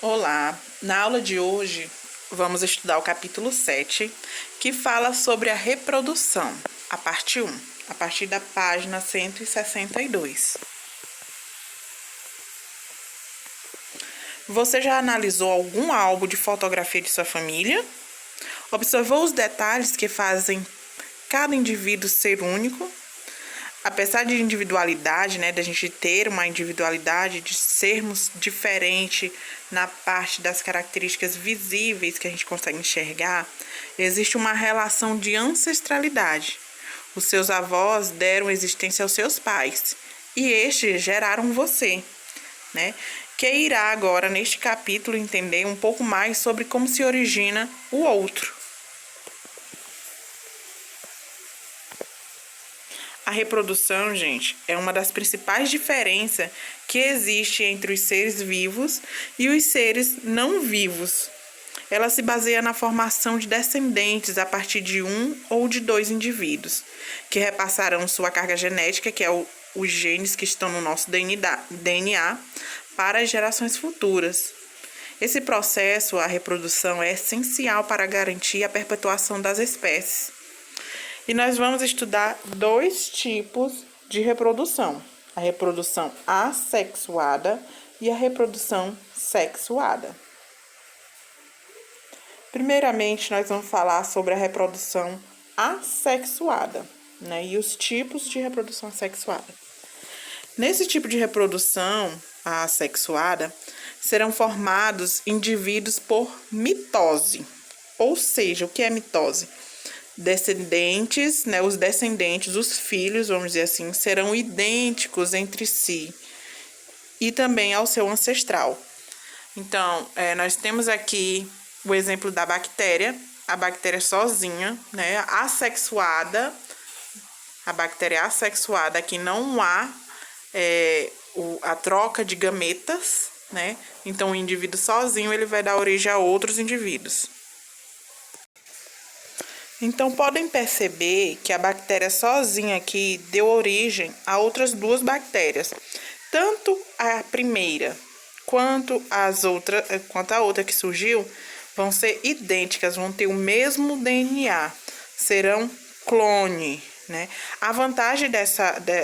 Olá! Na aula de hoje vamos estudar o capítulo 7, que fala sobre a reprodução, a parte 1, a partir da página 162. Você já analisou algum álbum de fotografia de sua família? Observou os detalhes que fazem cada indivíduo ser único? Apesar de individualidade, da gente ter uma individualidade, de sermos diferentes na parte das características visíveis que a gente consegue enxergar, existe uma relação de ancestralidade. Os seus avós deram existência aos seus pais e estes geraram você, Que irá agora, neste capítulo, entender um pouco mais sobre como se origina o outro. A reprodução, gente, é uma das principais diferenças que existe entre os seres vivos e os seres não vivos. Ela se baseia na formação de descendentes a partir de um ou de dois indivíduos, que repassarão sua carga genética, que é os genes que estão no nosso DNA, para as gerações futuras. Esse processo, a reprodução, é essencial para garantir a perpetuação das espécies. E nós vamos estudar dois tipos de reprodução: a reprodução assexuada e a reprodução sexuada. Primeiramente, nós vamos falar sobre a reprodução assexuada, e os tipos de reprodução assexuada. Nesse tipo de reprodução assexuada, serão formados indivíduos por mitose. Ou seja, o que é mitose? Descendentes, os descendentes, os filhos, vamos dizer assim, serão idênticos entre si e também ao seu ancestral. Então, nós temos aqui o exemplo da bactéria, a bactéria sozinha, assexuada, a bactéria assexuada, aqui não há a troca de gametas, Então, o indivíduo sozinho, ele vai dar origem a outros indivíduos. Então, podem perceber que a bactéria sozinha aqui deu origem a outras duas bactérias. Tanto a primeira quanto a outra que surgiu vão ser idênticas, vão ter o mesmo DNA, serão clone, A vantagem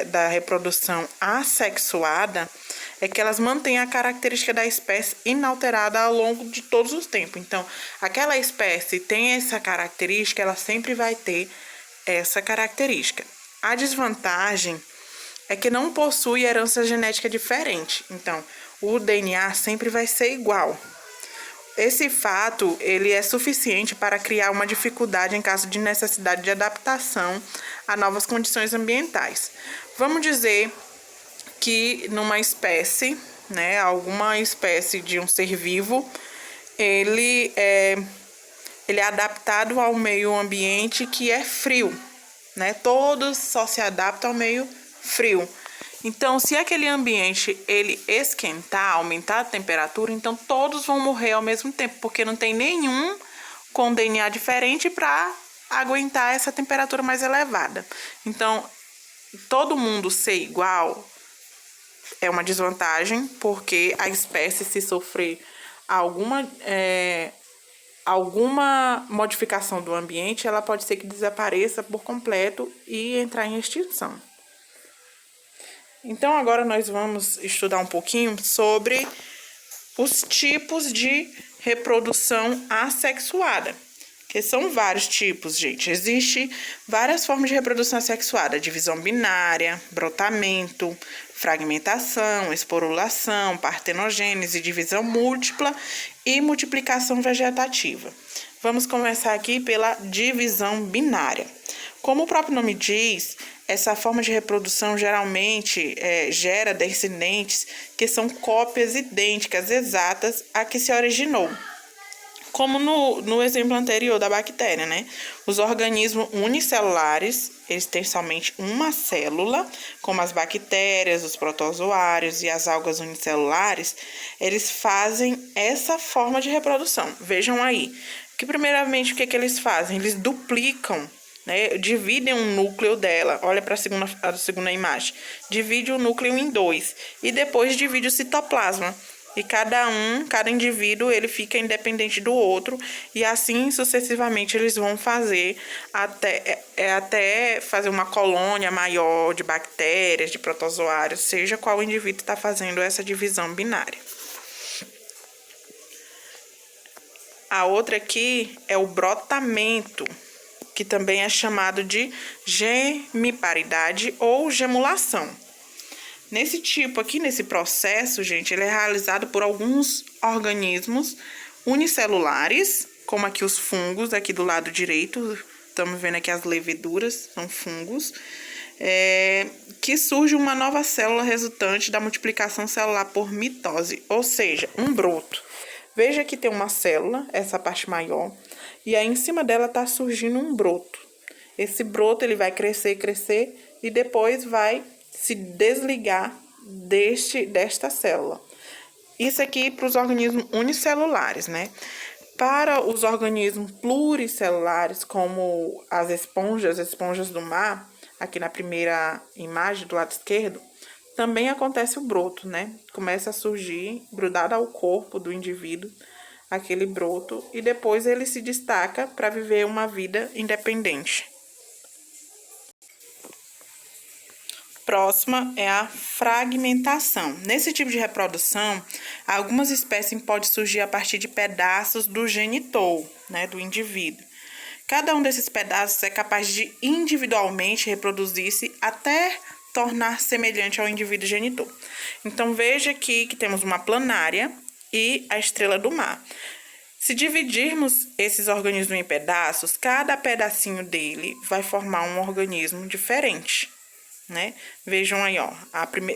da reprodução assexuada é que elas mantêm a característica da espécie inalterada ao longo de todos os tempos. Então, aquela espécie tem essa característica, ela sempre vai ter essa característica. A desvantagem é que não possui herança genética diferente. Então, o DNA sempre vai ser igual. Esse fato, ele é suficiente para criar uma dificuldade em caso de necessidade de adaptação a novas condições ambientais. Vamos dizer que numa espécie, alguma espécie de um ser vivo, ele é adaptado ao meio ambiente que é frio, Todos só se adaptam ao meio frio. Então, se aquele ambiente ele esquentar, aumentar a temperatura, então todos vão morrer ao mesmo tempo, porque não tem nenhum com DNA diferente para aguentar essa temperatura mais elevada. Então, todo mundo ser igual é uma desvantagem, porque a espécie, se sofrer alguma modificação do ambiente, ela pode ser que desapareça por completo e entrar em extinção. Então, agora nós vamos estudar um pouquinho sobre os tipos de reprodução assexuada, que são vários tipos, gente. Existem várias formas de reprodução assexuada: divisão binária, brotamento, fragmentação, esporulação, partenogênese, divisão múltipla e multiplicação vegetativa. Vamos começar aqui pela divisão binária. Como o próprio nome diz, essa forma de reprodução geralmente gera descendentes que são cópias idênticas, exatas, a que se originou. Como no exemplo anterior da bactéria, Os organismos unicelulares, eles têm somente uma célula, como as bactérias, os protozoários e as algas unicelulares, eles fazem essa forma de reprodução. Vejam aí, que primeiramente o que eles fazem? Eles duplicam, dividem um núcleo dela. Olha para a segunda imagem. Divide o núcleo em dois e depois divide o citoplasma. e cada indivíduo, ele fica independente do outro, e assim sucessivamente eles vão fazer até fazer uma colônia maior de bactérias, de protozoários, seja qual indivíduo está fazendo essa divisão binária. A outra aqui é o brotamento, que também é chamado de gemiparidade ou gemulação. Nesse tipo aqui, nesse processo, gente, ele é realizado por alguns organismos unicelulares, como aqui os fungos, aqui do lado direito, estamos vendo aqui as leveduras, são fungos, que surge uma nova célula resultante da multiplicação celular por mitose, ou seja, um broto. Veja que tem uma célula, essa parte maior, e aí em cima dela está surgindo um broto. Esse broto ele vai crescer e depois vai se desligar desta célula. Isso aqui para os organismos unicelulares, né? Para os organismos pluricelulares, como as esponjas do mar, aqui na primeira imagem do lado esquerdo, também acontece o broto, né? Começa a surgir, grudado ao corpo do indivíduo, aquele broto, e depois ele se destaca para viver uma vida independente. Próxima é a fragmentação. Nesse tipo de reprodução, algumas espécies podem surgir a partir de pedaços do genitor, né, do indivíduo. Cada um desses pedaços é capaz de individualmente reproduzir-se até tornar semelhante ao indivíduo genitor. Então, veja aqui que temos uma planária e a estrela do mar. Se dividirmos esses organismos em pedaços, cada pedacinho dele vai formar um organismo diferente, né? Vejam aí, ó,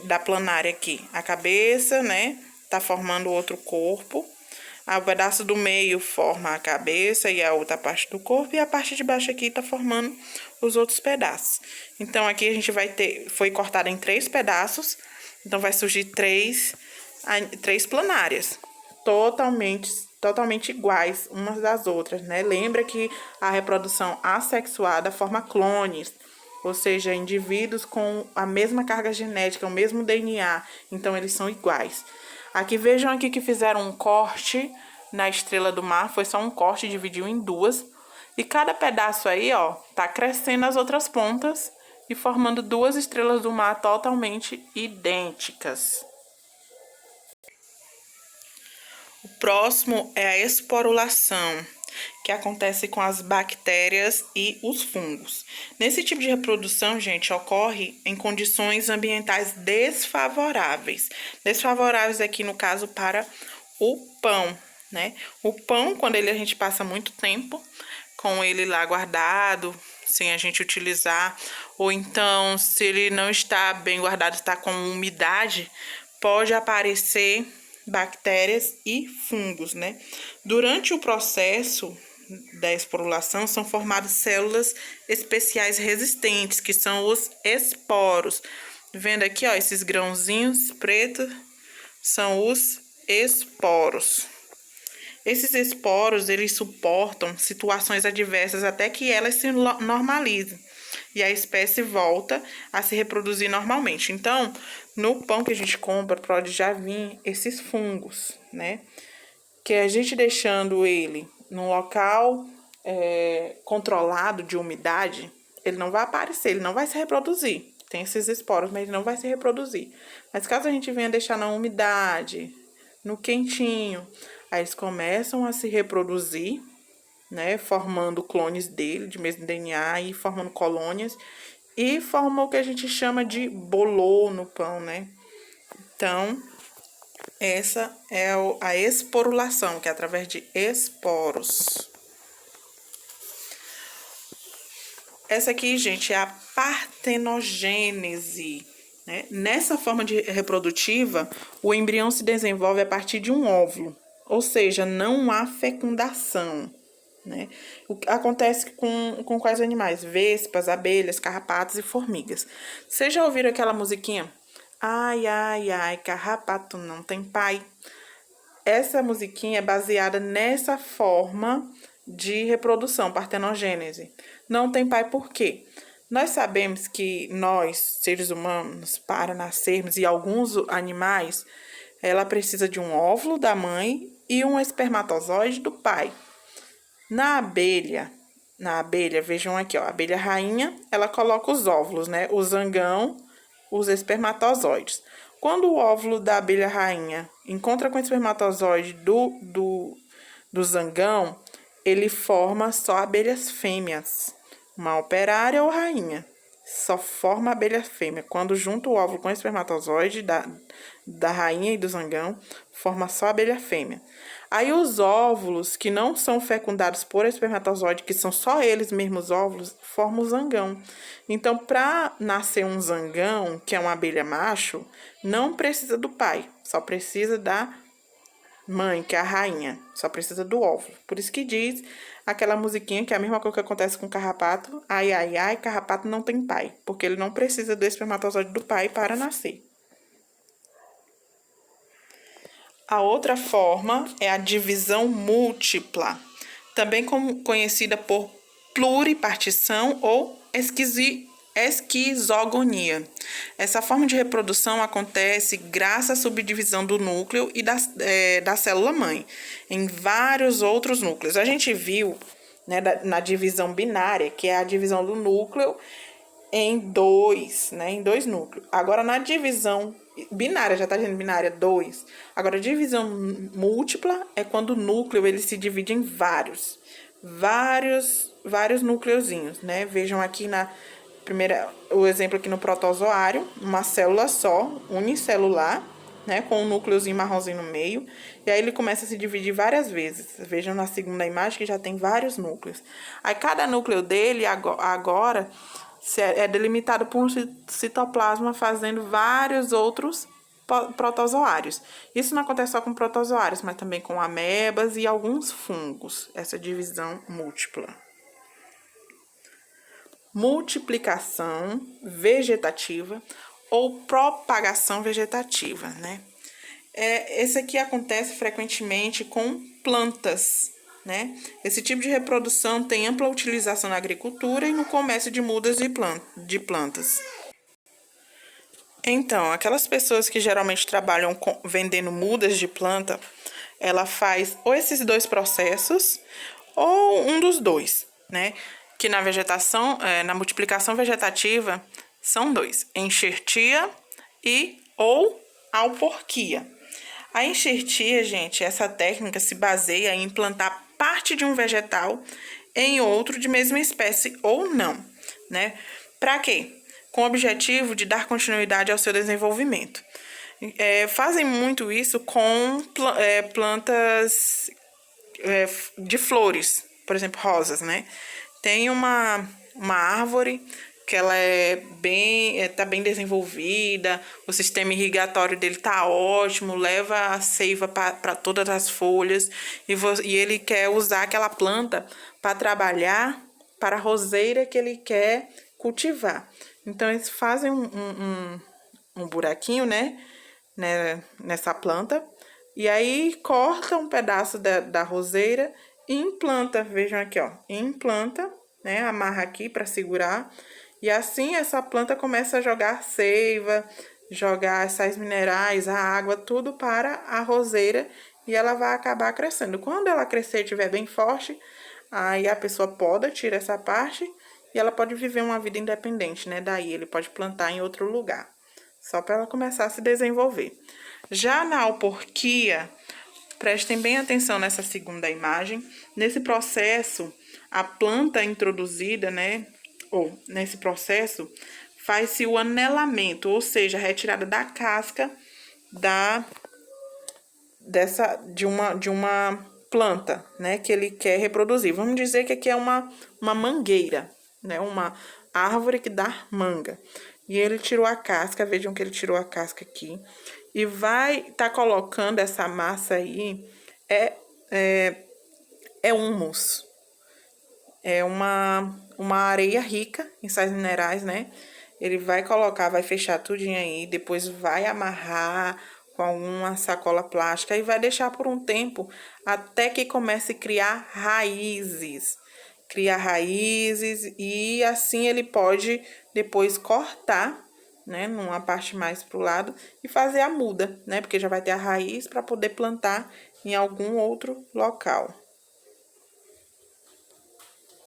da planária aqui, a cabeça, né, tá formando outro corpo. O pedaço do meio forma a cabeça e a outra parte do corpo, e a parte de baixo aqui tá formando os outros pedaços. Então, aqui a gente vai ter, foi cortado em 3 pedaços, então vai surgir três planárias, totalmente iguais umas das outras, né? Lembra que a reprodução assexuada forma clones, ou seja, indivíduos com a mesma carga genética, o mesmo DNA, então eles são iguais. Aqui, vejam aqui que fizeram um corte na estrela do mar, foi só um corte, dividiu em 2, e cada pedaço aí, ó, tá crescendo as outras pontas e formando 2 estrelas do mar totalmente idênticas. O próximo é a esporulação, que acontece com as bactérias e os fungos. Nesse tipo de reprodução, gente, ocorre em condições ambientais desfavoráveis. Desfavoráveis aqui, no caso, para o pão, né? O pão, quando a gente passa muito tempo com ele lá guardado, sem a gente utilizar, ou então, se ele não está bem guardado, está com umidade, pode aparecer bactérias e fungos, né? Durante o processo da esporulação, são formadas células especiais resistentes, que são os esporos. Vendo aqui, ó, esses grãozinhos pretos são os esporos. Esses esporos, eles suportam situações adversas até que elas se normalizem e a espécie volta a se reproduzir normalmente. Então, no pão que a gente compra, pode já vir esses fungos, né? Que a gente deixando ele num local controlado de umidade, ele não vai aparecer, ele não vai se reproduzir. Tem esses esporos, mas ele não vai se reproduzir. Mas caso a gente venha deixar na umidade, no quentinho, aí eles começam a se reproduzir, né, formando clones dele, de mesmo DNA, e formando colônias, e formam o que a gente chama de bolor no pão, né? Então, essa é a esporulação, que é através de esporos. Essa aqui, gente, é a partenogênese, né? Nessa forma reprodutiva, o embrião se desenvolve a partir de um óvulo, ou seja, não há fecundação, né? O que acontece com quais animais? Vespas, abelhas, carrapatos e formigas. Vocês já ouviram aquela musiquinha? Ai, ai, ai, carrapato não tem pai. Essa musiquinha é baseada nessa forma de reprodução, partenogênese. Não tem pai por quê? Nós sabemos que nós, seres humanos, para nascermos, e alguns animais, ela precisa de um óvulo da mãe e um espermatozoide do pai. Na abelha, vejam aqui, ó, a abelha rainha, ela coloca os óvulos, né? O zangão, os espermatozoides. Quando o óvulo da abelha rainha encontra com o espermatozoide do zangão, ele forma só abelhas fêmeas, uma operária ou rainha. Só forma abelha fêmea. Quando junta o óvulo com o espermatozoide da rainha e do zangão, forma só abelha fêmea. Aí os óvulos que não são fecundados por espermatozoide, que são só eles mesmos óvulos, formam o zangão. Então, para nascer um zangão, que é uma abelha macho, não precisa do pai, só precisa da mãe, que é a rainha, só precisa do óvulo. Por isso que diz aquela musiquinha que é a mesma coisa que acontece com o carrapato. Ai, ai, ai, carrapato não tem pai, porque ele não precisa do espermatozoide do pai para nascer. A outra forma é a divisão múltipla, também conhecida por pluripartição ou esquizogonia. Essa forma de reprodução acontece graças à subdivisão do núcleo e da célula-mãe em vários outros núcleos. A gente viu, né, na divisão binária, que é a divisão do núcleo em dois, né, em dois núcleos. Agora, na divisão binária, já tá dizendo binária, 2. Agora, a divisão múltipla é quando o núcleo ele se divide em vários núcleozinhos, né? Vejam aqui na primeira, o exemplo aqui no protozoário, uma célula só, unicelular, né, com um núcleozinho marronzinho no meio, e aí ele começa a se dividir várias vezes. Vejam na segunda imagem que já tem vários núcleos. Aí cada núcleo dele agora é delimitado por um citoplasma fazendo vários outros protozoários. Isso não acontece só com protozoários, mas também com amebas e alguns fungos, essa divisão múltipla. Multiplicação vegetativa ou propagação vegetativa, né? Esse aqui acontece frequentemente com plantas, né? Esse tipo de reprodução tem ampla utilização na agricultura e no comércio de mudas de plantas. Então, aquelas pessoas que geralmente trabalham vendendo mudas de planta, ela faz ou esses dois processos ou um dos dois, né? Que na vegetação, na multiplicação vegetativa, são dois: enxertia ou auporquia. A enxertia, gente, essa técnica se baseia em implantar parte de um vegetal em outro de mesma espécie ou não, né? Para quê? Com o objetivo de dar continuidade ao seu desenvolvimento. Fazem muito isso com plantas de flores, por exemplo, rosas, né? Tem uma árvore que ela tá bem desenvolvida, o sistema irrigatório dele tá ótimo, leva a seiva para todas as folhas, e ele quer usar aquela planta para trabalhar para a roseira que ele quer cultivar. Então, eles fazem um buraquinho, né, nessa planta, e aí corta um pedaço da roseira e implanta. Vejam aqui, ó, implanta, né, amarra aqui para segurar, e assim essa planta começa a jogar seiva, jogar sais minerais, a água, tudo para a roseira, e ela vai acabar crescendo. Quando ela crescer e estiver bem forte, aí a pessoa poda, tira essa parte, e ela pode viver uma vida independente, né? Daí ele pode plantar em outro lugar, só para ela começar a se desenvolver. Já na auporquia, prestem bem atenção nessa segunda imagem. Nesse processo, a planta introduzida, né? Ou nesse processo, faz-se o anelamento, ou seja, a retirada da casca de uma planta, né? Que ele quer reproduzir. Vamos dizer que aqui é uma mangueira, né? Uma árvore que dá manga. E ele tirou a casca, vejam que ele tirou a casca aqui. E vai tá colocando essa massa aí, é humus. É uma areia rica em sais minerais, né? Ele vai colocar, vai fechar tudinho aí, depois vai amarrar com alguma sacola plástica e vai deixar por um tempo até que comece a criar raízes. E assim ele pode depois cortar, né, numa parte mais pro lado e fazer a muda, né, porque já vai ter a raiz para poder plantar em algum outro local.